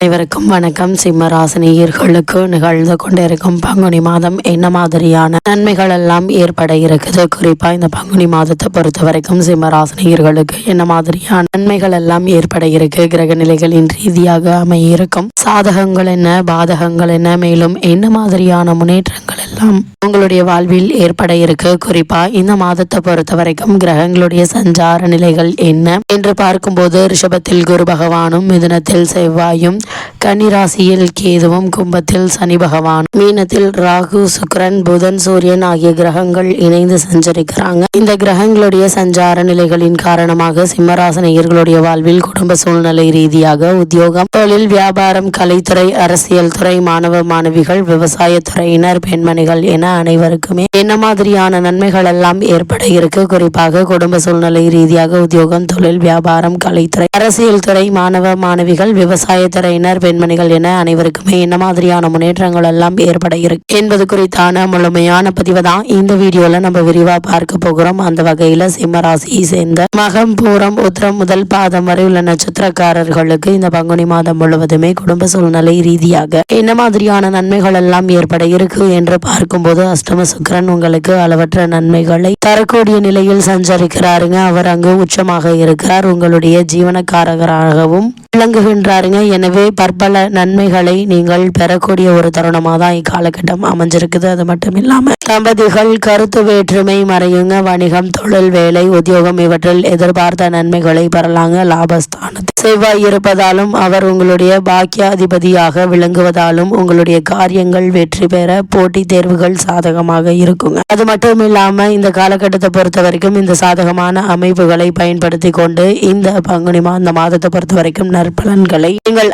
அனைவருக்கும் வணக்கம். சிம்ம ராசினியர்களுக்கு நிகழ்ந்து கொண்டிருக்கும் பங்குனி மாதம் என்ன மாதிரியான நன்மைகள் எல்லாம் ஏற்பட இருக்குது, குறிப்பா இந்த பங்குனி மாதத்தை பொறுத்த வரைக்கும் சிம்ம ராசினியர்களுக்கு என்ன மாதிரியான நன்மைகள் எல்லாம் ஏற்பட இருக்கு, கிரக நிலைகளின் ரீதியாக அமையிருக்கும் சாதகங்கள் என்ன, பாதகங்கள் என்ன, மேலும் என்ன மாதிரியான முன்னேற்றங்கள் எல்லாம் உங்களுடைய வாழ்வில் ஏற்பட இருக்கு, குறிப்பா இந்த மாதத்தை பொறுத்த வரைக்கும் கிரகங்களுடைய சஞ்சார நிலைகள் என்ன என்று பார்க்கும்போது ரிஷபத்தில் குரு பகவானும், மிதுனத்தில் செவ்வாயும், கன்னிராசியில் கேதுவும், கும்பத்தில் சனி பகவான், மீனத்தில் ராகு, சுக்கிரன், புதன், சூரியன் ஆகிய கிரகங்கள் இணைந்து சஞ்சரிக்கிறாங்க. இந்த கிரகங்களுடைய சஞ்சார நிலைகளின் காரணமாக சிம்மராசினியர்களுடைய வாழ்வில் குடும்ப சூழ்நிலை ரீதியாக உத்தியோகம், தொழில், வியாபாரம், கலைத்துறை, அரசியல் துறை, மாணவ மாணவிகள், விவசாய துறையினர், பெண்மணிகள் என அனைவருக்குமே என்ன மாதிரியான நன்மைகள் எல்லாம் ஏற்பட இருக்கு, குறிப்பாக குடும்ப சூழ்நிலை ரீதியாக உத்தியோகம், தொழில், வியாபாரம், கலைத்துறை, அரசியல் துறை, மாணவ மாணவிகள், விவசாய துறையினர், பெண்மணிகள் என அனைவருக்குமே என்ன மாதிரியான முன்னேற்றங்கள் எல்லாம் ஏற்பட இருக்கு என்பது குறித்தான முழுமையான பதிவு தான் இந்த வீடியோல நம்ம விரிவா பார்க்க போகிறோம். அந்த வகையில சிம்ம ராசியை சேர்ந்த மகம், பூரம், உத்திரம் முதல் பாதம் வரை உள்ள நட்சத்திரக்காரர்களுக்கு இந்த பங்குனி மாதம் முழுவதுமே குடும்ப சூழ்நிலை ரீதியாக என்ன மாதிரியான நன்மைகள் எல்லாம் ஏற்பட இருக்கு என்று பார்க்கும்போது அஷ்டம சுக்கிரன் உங்களுக்கு அளவற்ற நன்மைகளை தரக்கூடிய நிலையில் சஞ்சரிக்கிறாருங்க. அவர் அங்கு உச்சமாக இருக்கிறார், உங்களுடைய ஜீவனக்காரகராகவும் விளங்குகின்றாருங்க. எனவே பற்பல நன்மைகளை நீங்கள் பெறக்கூடிய ஒரு தருணமாக தான் இக்காலகட்டம் அமைஞ்சிருக்குது. அது மட்டும் இல்லாம தம்பதிகள் கருத்து வேற்றுமை மறையுங்க. வணிகம், தொழில், வேலை, உத்தியோகம் இவற்றில் எதிர்பார்த்த நன்மைகளை பெறலாங்க. லாபஸ்தானத்தில் செவ்வாய் இருப்பதாலும் அவர் உங்களுடைய பாக்கியாதிபதியாக விளங்குவதாலும் உங்களுடைய காரியங்கள் வெற்றி பெற போட்டி தேர்வுகள் சாதகமாக இருக்குங்க. அது மட்டும் இல்லாம இந்த காலகட்டத்தை பொறுத்த வரைக்கும் இந்த சாதகமான அமைப்புகளை பயன்படுத்தி கொண்டு இந்த பங்குனி இந்த மாதத்தை பொறுத்த வரைக்கும் நற்பலன்களை நீங்கள்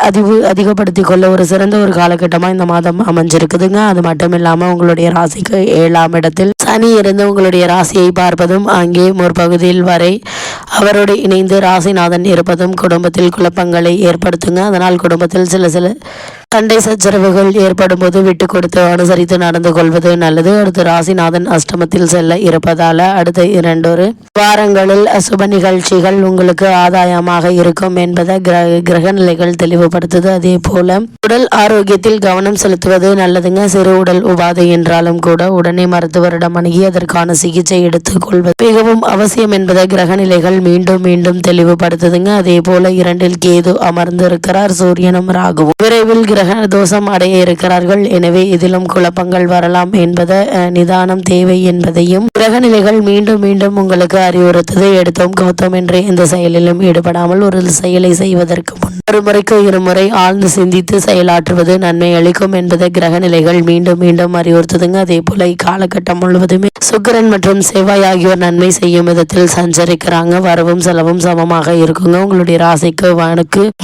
அதிகப்படுத்திக் கொள்ள ஒரு சிறந்த ஒரு காலகட்டமா இந்த மாதம் அமைஞ்சிருக்குதுங்க. அது மட்டும் இல்லாம உங்களுடைய ராசிக்கு 7ஆம் இடத்தில் சனி இருந்து உங்களுடைய ராசியை பார்ப்பதும், அங்கே முற்பகுதியில் வரை அவரோடு இணைந்து ராசிநாதன் இருப்பதும் குடும்பத்தில் குழப்பங்களை ஏற்படுத்துங்க. அதனால் குடும்பத்தில் சில சண்டை சச்சரவுகள் ஏற்படும் போது விட்டு கொடுத்து அனுசரித்து நடந்து கொள்வது நல்லது. அடுத்து ராசிநாதன் அஷ்டமத்தில் செல்ல இருப்பதால அடுத்த 2 வாரங்களில் சுப நிகழ்ச்சிகள் உங்களுக்கு ஆதாயமாக இருக்கும் என்பதை கிரக நிலைகள் தெளிவுபடுத்துது. அதே போல உடல் ஆரோக்கியத்தில் கவனம் செலுத்துவது நல்லதுங்க. சிறு உடல் உபாதை என்றாலும் கூட உடனே மருத்துவரிடம் அணுகி அதற்கான சிகிச்சை எடுத்துக் கொள்வது மிகவும் அவசியம் என்பதை கிரக நிலைகள் மீண்டும் தெளிவுபடுத்துதுங்க. அதே போல 2இல் கேது அமர்ந்து இருக்கிறார், சூரியனும் ராகுவும் விரைவில் கிரக தோஷம் அடைய இருக்கிறார்கள். எனவே இதிலும் குழப்பங்கள் வரலாம் என்பதை நிதானம் தேவை என்பதையும் கிரக நிலைகள் மீண்டும் உங்களுக்கு அறிவுறுத்தது. எடுத்தோம் கௌத்தம் என்ற எந்த செயலிலும் ஈடுபடாமல் ஒரு செயலை செய்வதற்கு முன் ஒரு முறைக்கு 2 முறை ஆழ்ந்து சிந்தித்து செயலாற்றுவது நன்மை அளிக்கும் என்பதை கிரக நிலைகள் மீண்டும் அறிவுறுத்துதுங்க. அதே போல இக்காலகட்டம் முழுவதுமே சுக்கிரன் மற்றும் செவ்வாய் ஆகியோர் நன்மை செய்யும் விதத்தில் சஞ்சரிக்கிறாங்க. வரவும் செலவும் சமமாக இருக்குங்க. உங்களுடைய ராசிக்கு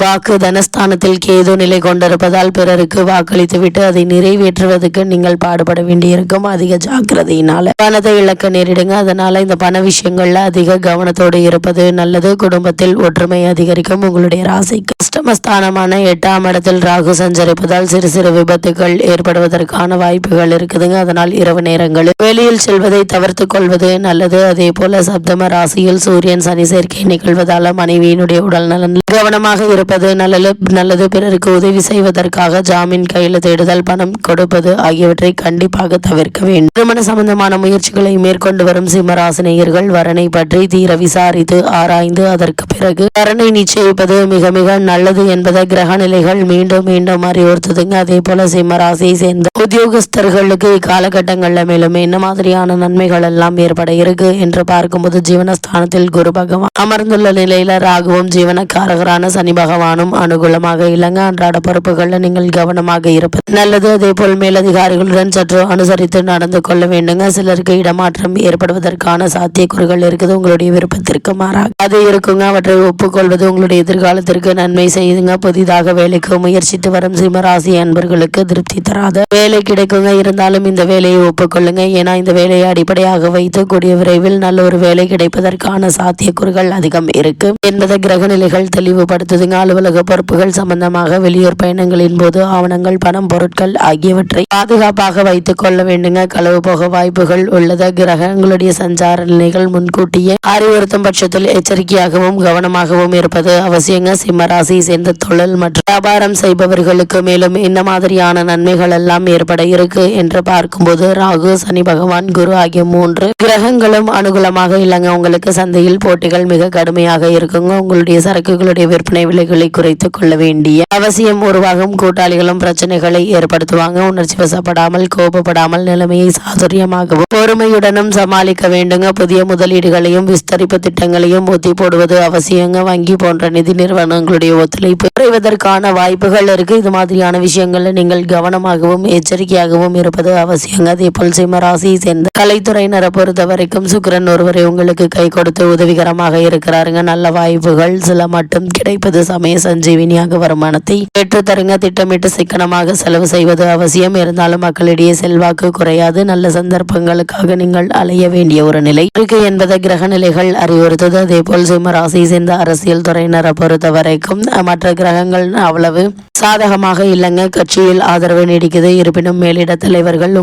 வாக்கு தனஸ்தானத்தில் கேது நிலை கொண்டிருப்பதால் பிறருக்கு வாக்களித்து விட்டு அதை நிறைவேற்றுவதற்கு நீங்கள் பாடுபட வேண்டியிருக்கும். அதிக ஜாக்கிரதையினால பணத்தை இழக்க நேரிடுங்க. அதனால இந்த பண விஷயங்கள்ல அதிக கவனத்தோடு இருப்பது நல்லது. குடும்பத்தில் ஒற்றுமை அதிகரிக்கும். உங்களுடைய ராசிக்கு அஷ்டமஸ்தானமான 8ஆம் இடத்தில் ராகு சஞ்சரிப்பதால் சிறு விபத்துகள் ஏற்படுவதற்கான வாய்ப்புகள் இருக்குதுங்க. அதனால் இரவு நேரங்களில் வெளியில் செல்வதை தவிர்த்து கொள்வது நல்லது. அதே போல சப்தம ராசியில் சூரியன் சனி சேர்க்கை நிகழ்வதால மனைவியினுடைய உடல் நலன் கவனமாக இருப்பது நல்லது. பிறருக்கு உதவி செய்வதற்காக ஜாமீன் கையில் தேடுதல், பணம் கொடுப்பது ஆகியவற்றை கண்டிப்பாக தவிர்க்க வேண்டும். திருமண சம்பந்தமான முயற்சிகளை மேற்கொண்டு வரும் சிம்மராசினியர்கள் வரனை பற்றி தீர விசாரித்து ஆராய்ந்து அதற்கு பிறகு வரனை நிச்சயிப்பது மிக நல்லது என்பதை கிரக நிலைகள் மீண்டும் அறிவுறுத்துதுங்க. அதே போல சிம்மராசியை சேர்ந்த உத்தியோகஸ்தர்களுக்கு இக்காலகட்டங்கள்ல மேலும் என்ன மாதிரியான நன்மைகள் எல்லாம் ஏற்பட இருக்கு என்று பார்க்கும்போது ஜீவனஸ்தானத்தில் குரு பகவான் அமர்ந்துள்ள நிலையில ராகுவும் ஜீவனக்காரகரான சனி பகவானும் அனுகூலமாக இல்லங்க. அன்றாட பொறுப்புகள்ல நீங்கள் கவனமாக இருப்பது நல்லது. அதே போல் மேலதிகாரிகளுடன் சற்று அனுசரித்து நடந்து கொள்ள வேண்டுங்க. சிலருக்கு இடமாற்றம் ஏற்படுவதற்கான சாத்தியக்கூறுகள் இருக்குது. உங்களுடைய விருப்பத்திற்கு மாறாக அது இருக்குங்க. அவற்றை ஒப்புக்கொள்வது உங்களுடைய எதிர்காலத்திற்கு நன்மை செய்யுங்க. புதிதாக வேலைக்கு முயற்சித்து வரும் சிம்மராசி அன்பர்களுக்கு திருப்தி தராத வேலை கிடைக்குங்க. இருந்தாலும் இந்த வேலையை ஒப்புக்கொள்ளுங்க. ஏன்னா இந்த வேலையை அடிப்படையாக வைத்து கூடிய விரைவில் நல்ல ஒரு வேலை கிடைப்பதற்கான சாத்தியக்கூறுகள் அதிகம் இருக்கு என்பதை கிரக நிலைகள் தெளிவுபடுத்துதுங்க. அலுவலக பொறுப்புகள் சம்பந்தமாக வெளியூர் பயணங்களின் பயணங்களின் போது ஆவணங்கள், பணம், பொருட்கள் ஆகியவற்றை பாதுகாப்பாக வைத்துக் கொள்ள வேண்டுங்க. களவு போக வாய்ப்புகள் உள்ளது. கிரகங்களுடைய சஞ்சார நிலைகள் முன்கூட்டியே அறிவுறுத்தும் பட்சத்தில் எச்சரிக்கையாகவும் கவனமாகவும் இருப்பது அவசியங்க. சிம்ம ராசியை சேர்ந்த தொழில் மற்றும் வியாபாரம் செய்பவர்களுக்கு மேலும் இந்த மாதிரியான நன்மைகள் எல்லாம் ஏற்பட இருக்கு என்று பார்க்கும்போது ராகு, சனி பகவான், குரு ஆகிய 3 கிரகங்களும் அனுகூலமாக இல்லைங்க. உங்களுக்கு சந்தையில் போட்டிகள் மிக கடுமையாக இருக்குங்க. உங்களுடைய சரக்குகளுடைய விற்பனை விலைகளை குறைத்துக் கொள்ள வேண்டிய அவசியம் உருவாகும். கூட்டாளிகளும் பிரச்சனைகளை ஏற்படுத்துவாங்க. உணர்ச்சி வசப்படாமல், கோபப்படாமல் நிலைமையை சாதுரியமாகவும் பொறுமையுடனும் சமாளிக்க வேண்டுங்க. புதிய முதலீடுகளையும் விஸ்தரிப்பு திட்டங்களையும் ஒத்தி போடுவது அவசியங்க. வங்கி போன்ற நிதி நிறுவனங்களுடைய ஒத்துழைப்பு குறைவதற்கான வாய்ப்புகள் இருக்கு. இது மாதிரியான விஷயங்கள்ல நீங்கள் கவனமாகவும் எச்சரிக்கையாகவும் இருப்பது அவசியங்க. அதே போல் சிம்ம ராசியை சேர்ந்த கலைத்துறையினரை பொறுத்த வரைக்கும் சுக்கிரன் ஒருவரை உங்களுக்கு கை கொடுத்து உதவிகரமாக இருக்கிறாருங்க. நல்ல வாய்ப்புகள் சில மட்டும் கிடைப்பது சமய சஞ்சீவினியாக வருமானத்தை பெற்றுத்தருங்க. திட்டமிட்டு சிக்கனமாக செலவு செய்வது அவசியம். இருந்தாலும் மக்களிடையே செல்வாக்கு குறையாது. நல்ல சந்தர்ப்பங்களுக்காக நீங்கள் அலைய வேண்டிய ஒரு நிலை இருக்கு என்பதை கிரக நிலைகள் அறிவுறுத்தது. அதே போல் சிம்ம ராசியை சேர்ந்த அரசியல் துறையினரை பொறுத்த வரைக்கும் மற்ற கிரகங்கள் அவ்வளவு சாதகமாக இல்லைங்க. கட்சியில் ஆதரவு நீடிக்குது. இருப்பினும் மேலிட தலைவர்கள்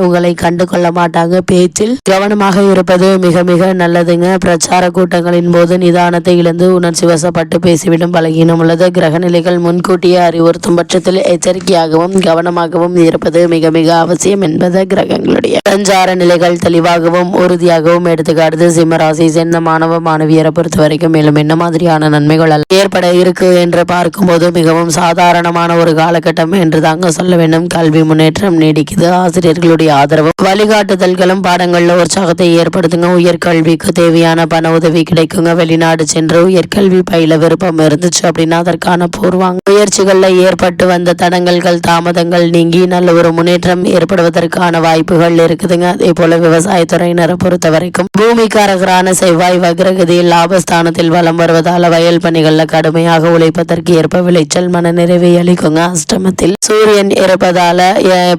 உங்களை கண்டு கொள்ள மாட்டாங்க. பேச்சில் கவனமாக இருப்பது மிக மிக நல்லதுங்க. பிரச்சார கூட்டங்களின் போது நிதானத்தை இழந்து உணர்ச்சி வசப்பட்டு பேசிவிடும் பலகீனம் உள்ளது. கிரக நிலைகள் முன்கூட்டியே அறிவுறுத்தும் பட்சத்தில் எச்சரிக்கையாகவும் கவனமாகவும் இருப்பது மிக மிக அவசியம் என்பது கிரகங்களுடைய சஞ்சார நிலைகள் தெளிவாகவும் உறுதியாகவும் எடுத்துக்காட்டுது. சிம்மராசி சேர்ந்த மாணவ மாணவியரை பொறுத்த வரைக்கும் மேலும் என்ன மாதிரியான நன்மைகள் ஏற்பட இருக்கு என்று பார்க்கும்போது மிகவும் சாதாரணமான ஒரு காலகட்டம் என்று தாங்க சொல்ல வேண்டும். கல்வி முன்னேற்றம் நீடிக்குது. ஆசிரியர்களுடைய ஆதரவு வழிகாட்டுதல்களும் பாடங்கள்ல உற்சாகத்தை ஏற்படுத்துங்க. உயர்கல்விக்கு தேவையான பண உதவி கிடைக்குங்க. வெளிநாடு சென்று உயர்கல்வி பயில விருப்பம் இருந்துச்சு அப்படின்னா அதற்கான பூர்வாங்க முயற்சிகள்ல ஏற்பட்டு வந்த தடங்கல்கள், தாமதங்கள் நீங்கி நல்ல ஒரு முன்னேற்றம் ஏற்படுவதற்கான வாய்ப்புகள் இருக்குதுங்க. அதே போல விவசாயத்துறையினரை பொறுத்த வரைக்கும் பூமிக்காரகரான செவ்வாய் வக்ரகதியில் லாபஸ்தானத்தில் வலம் வருவதால வயல் பணிகள்ல கடுமையாக உழைப்பதற்கு ஏற்ப விளைச்சல் மன நிறைவை அளிக்குங்க. அஷ்டமத்தில் சூரியன் இருப்பதால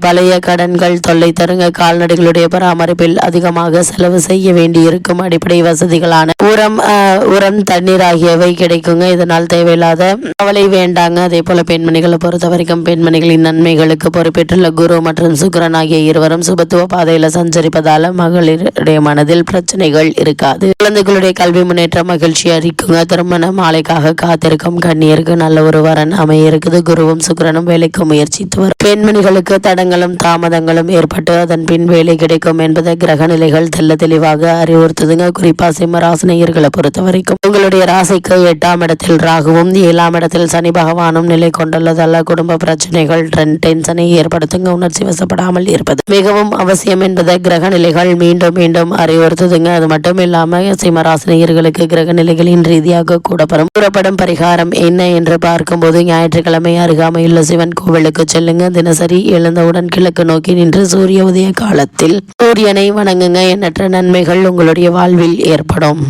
பழைய கடன்கள் தொல்லை தருங்க. கால்நடைகளுடைய பராமரிப்பில் அதிகமாக செலவு செய்ய வேண்டி இருக்கும். அடிப்படை வசதிகளான உரம், தண்ணீர் ஆகியவை கிடைக்குங்க. இதனால் தேவையில்லாத கவலை வேண்டாங்க. அதே போல பெண்மணிகளை பொறுத்த வரைக்கும் பெண்மணிகளின் நன்மைகளுக்கு பொறுப்பேற்றுள்ள குரு மற்றும் சுக்கிரன் ஆகிய இருவரும் சுபத்துவ பாதையில சஞ்சரிப்பதால மகளிருடைய மனதில் பிரச்சனைகள் இருக்காது. குழந்தைகளுடைய கல்வி முன்னேற்றம் மகிழ்ச்சி அறிக்குங்க. திருமண மாலைக்காக காத்திருக்கும் கண்ணியருக்கு நல்ல ஒரு வரன் அமைய இருக்குது. குருவும் சுக்கிரனும் வேலைக்கு முயற்சித்து வரும் பெண்மணிகளுக்கு தடங்களும் தாமதங்களும் ஏற்பட்டு அதன் பின் வேலை கிடைக்கும் என்பதை கிரக நிலைகள் தெளிவாக அறிவுறுத்துதுங்க. குறிப்பா சிம்ம ராசினியர்களை பொறுத்த வரைக்கும் உங்களுடைய ராசிக்கு 8ஆம் இடத்தில் ராகுவும் 7ஆம் இடத்தில் சனி பகவானும் நிலை கொண்டுள்ளதால குடும்ப பிரச்சனைகள் டென்ஷனை ஏற்படுத்துங்க. உணர்ச்சி வசப்படாமல் இருப்பது மிகவும் அவசியம் என்பதை கிரக நிலைகள் மீண்டும் மீண்டும் அறிவுறுத்துதுங்க. அது மட்டும் இல்லாம சிம்ம ராசினியர்களுக்கு கிரக நிலைகளின் ரீதியாக கூறப்படும் பரிகாரம் என்ன என்று பார்க்கும்போது ஞாயிற்றுக்கிழமை அருகாமையுள்ள சிவன் கோவிலுக்கு செல்லுங்க. தினசரி எழுந்தவுடன் கிழக்கு நோக்கி நின்று சூரிய உதய காலத்தில் சூரியனை வணங்குங்க. எண்ணற்ற நன்மைகள் உங்களுடைய வாழ்வில் ஏற்படும்.